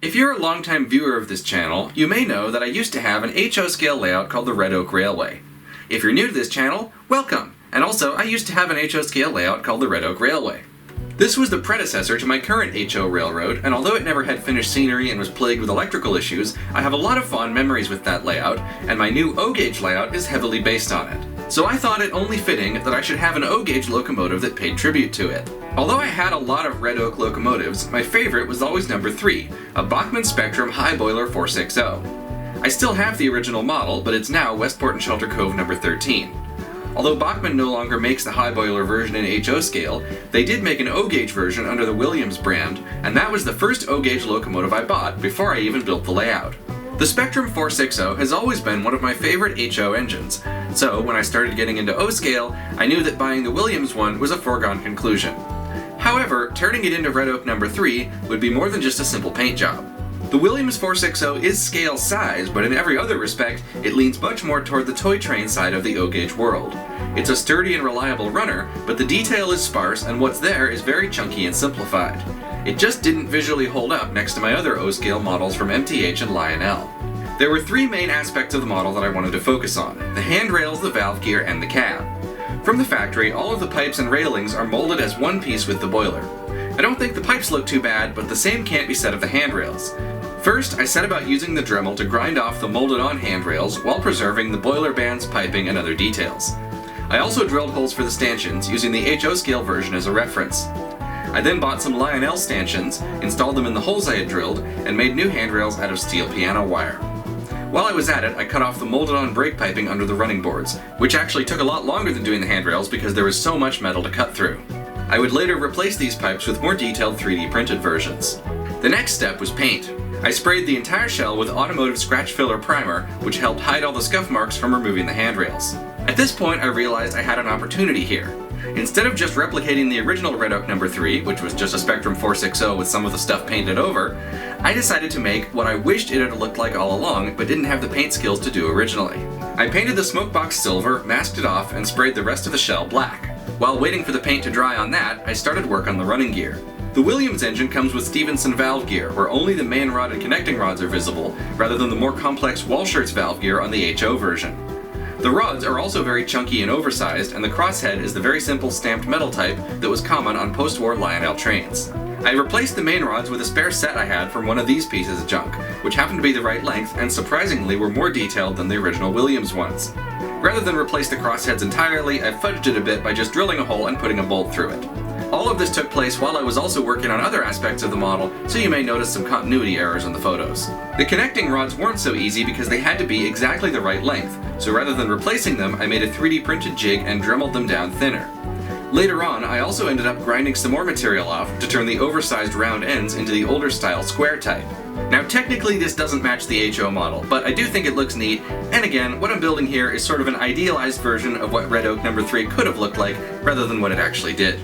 If you're a longtime viewer of this channel, you may know that I used to have an HO scale layout called the Red Oak Railway. If you're new to this channel, welcome! And also, I used to have an HO scale layout called the Red Oak Railway. This was the predecessor to my current HO railroad, and although it never had finished scenery and was plagued with electrical issues, I have a lot of fond memories with that layout, and my new O-gauge layout is heavily based on it. So I thought it only fitting that I should have an O-gauge locomotive that paid tribute to it. Although I had a lot of Red Oak locomotives, my favorite was always number 3, a Bachmann Spectrum High Boiler 460. I still have the original model, but it's now Westport and Shelter Cove number 13. Although Bachmann no longer makes the high boiler version in HO scale, they did make an O-gauge version under the Williams brand, and that was the first O-gauge locomotive I bought before I even built the layout. The Spectrum 460 has always been one of my favorite HO engines, so when I started getting into O-scale, I knew that buying the Williams one was a foregone conclusion. However, turning it into Red Oak number 3 would be more than just a simple paint job. The Williams 460 is scale size, but in every other respect, it leans much more toward the toy train side of the O-gauge world. It's a sturdy and reliable runner, but the detail is sparse and what's there is very chunky and simplified. It just didn't visually hold up next to my other O-scale models from MTH and Lionel. There were 3 main aspects of the model that I wanted to focus on: the handrails, the valve gear, and the cab. From the factory, all of the pipes and railings are molded as one piece with the boiler. I don't think the pipes look too bad, but the same can't be said of the handrails. First, I set about using the Dremel to grind off the molded-on handrails while preserving the boiler bands, piping, and other details. I also drilled holes for the stanchions, using the HO scale version as a reference. I then bought some Lionel stanchions, installed them in the holes I had drilled, and made new handrails out of steel piano wire. While I was at it, I cut off the molded-on brake piping under the running boards, which actually took a lot longer than doing the handrails because there was so much metal to cut through. I would later replace these pipes with more detailed 3D printed versions. The next step was paint. I sprayed the entire shell with automotive scratch filler primer, which helped hide all the scuff marks from removing the handrails. At this point, I realized I had an opportunity here. Instead of just replicating the original Red Oak number 3, which was just a Spectrum 460 with some of the stuff painted over, I decided to make what I wished it had looked like all along, but didn't have the paint skills to do originally. I painted the smoke box silver, masked it off, and sprayed the rest of the shell black. While waiting for the paint to dry on that, I started work on the running gear. The Williams engine comes with Stephenson valve gear, where only the main rod and connecting rods are visible, rather than the more complex Walschaerts valve gear on the HO version. The rods are also very chunky and oversized, and the crosshead is the very simple stamped metal type that was common on post-war Lionel trains. I replaced the main rods with a spare set I had from one of these pieces of junk, which happened to be the right length and surprisingly were more detailed than the original Williams ones. Rather than replace the crossheads entirely, I fudged it a bit by just drilling a hole and putting a bolt through it. All of this took place while I was also working on other aspects of the model, so you may notice some continuity errors in the photos. The connecting rods weren't so easy because they had to be exactly the right length, so rather than replacing them, I made a 3D printed jig and dremeled them down thinner. Later on, I also ended up grinding some more material off to turn the oversized round ends into the older style square type. Now technically this doesn't match the HO model, but I do think it looks neat, and again, what I'm building here is sort of an idealized version of what Red Oak number 3 could have looked like, rather than what it actually did.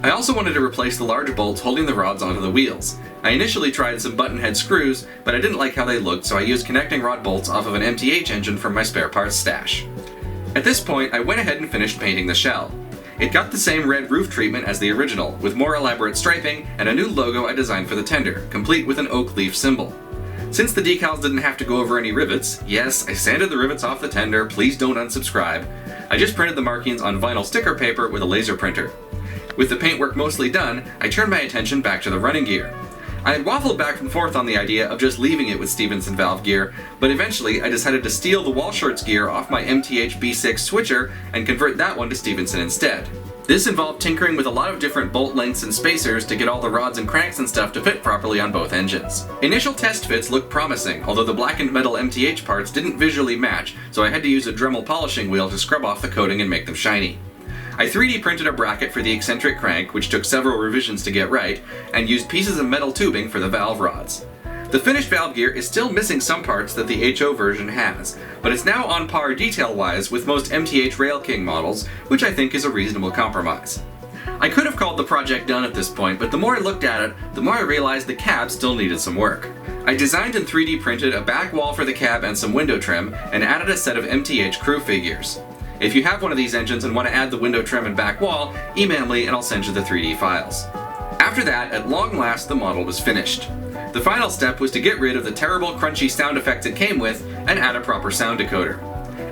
I also wanted to replace the large bolts holding the rods onto the wheels. I initially tried some button head screws, but I didn't like how they looked, so I used connecting rod bolts off of an MTH engine from my spare parts stash. At this point, I went ahead and finished painting the shell. It got the same red roof treatment as the original, with more elaborate striping and a new logo I designed for the tender, complete with an oak leaf symbol. Since the decals didn't have to go over any rivets, yes, I sanded the rivets off the tender, please don't unsubscribe, I just printed the markings on vinyl sticker paper with a laser printer. With the paintwork mostly done, I turned my attention back to the running gear. I had waffled back and forth on the idea of just leaving it with Stephenson valve gear, but eventually I decided to steal the Walschaerts gear off my MTH B6 switcher and convert that one to Stephenson instead. This involved tinkering with a lot of different bolt lengths and spacers to get all the rods and cranks and stuff to fit properly on both engines. Initial test fits looked promising, although the blackened metal MTH parts didn't visually match, so I had to use a Dremel polishing wheel to scrub off the coating and make them shiny. I 3D printed a bracket for the eccentric crank, which took several revisions to get right, and used pieces of metal tubing for the valve rods. The finished valve gear is still missing some parts that the HO version has, but it's now on par detail-wise with most MTH Rail King models, which I think is a reasonable compromise. I could have called the project done at this point, but the more I looked at it, the more I realized the cab still needed some work. I designed and 3D printed a back wall for the cab and some window trim, and added a set of MTH crew figures. If you have one of these engines and want to add the window trim and back wall, email me and I'll send you the 3D files. After that, at long last, the model was finished. The final step was to get rid of the terrible crunchy sound effects it came with and add a proper sound decoder.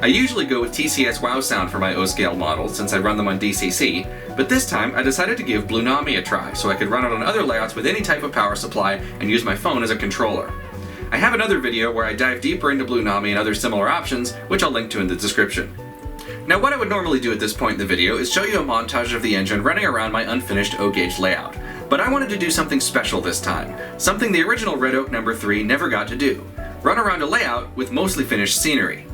I usually go with TCS Wow Sound for my O-Scale models since I run them on DCC, but this time I decided to give Bluenami a try so I could run it on other layouts with any type of power supply and use my phone as a controller. I have another video where I dive deeper into Bluenami and other similar options, which I'll link to in the description. Now, what I would normally do at this point in the video is show you a montage of the engine running around my unfinished O-Gauge layout, but I wanted to do something special this time, something the original Red Oak No. 3 never got to do: run around a layout with mostly finished scenery.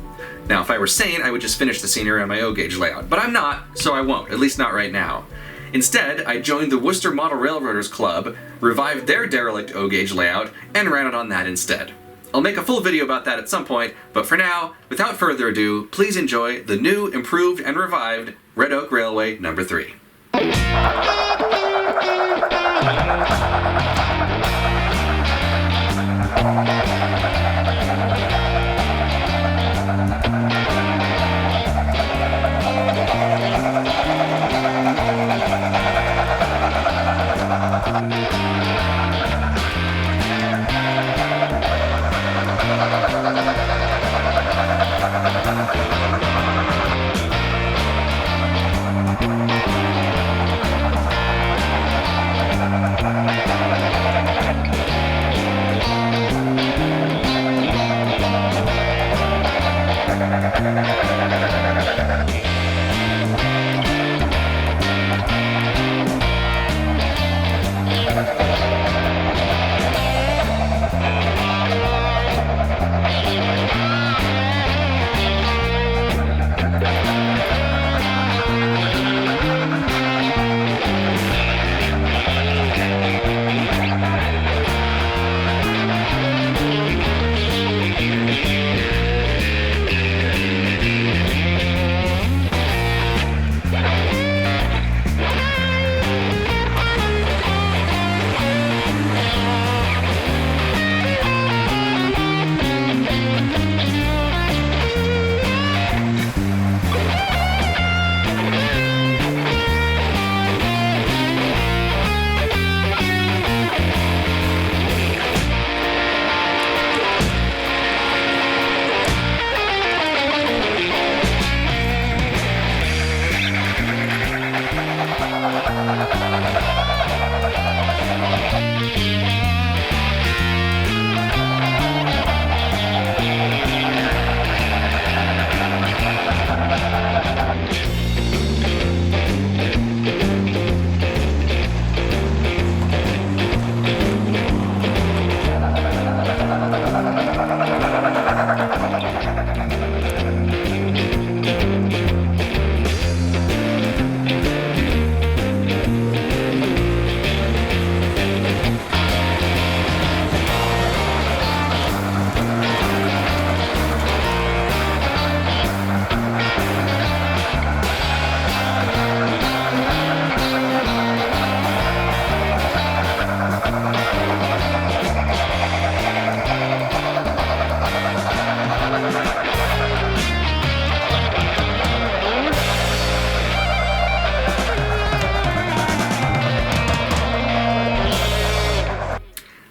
Now, if I were sane, I would just finish the scenery on my O-Gauge layout, but I'm not, so I won't, at least not right now. Instead, I joined the Worcester Model Railroaders Club, revived their derelict O-Gauge layout, and ran it on that instead. I'll make a full video about that at some point, but for now, without further ado, please enjoy the new, improved, and revived Red Oak Railway No. 3.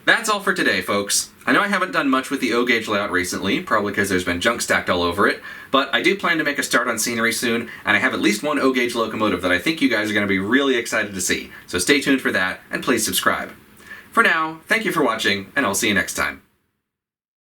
That's all for today, folks. I know I haven't done much with the O-Gauge layout recently, probably because there's been junk stacked all over it, but I do plan to make a start on scenery soon, and I have at least one O-Gauge locomotive that I think you guys are going to be really excited to see, so stay tuned for that, and please subscribe. For now, thank you for watching, and I'll see you next time.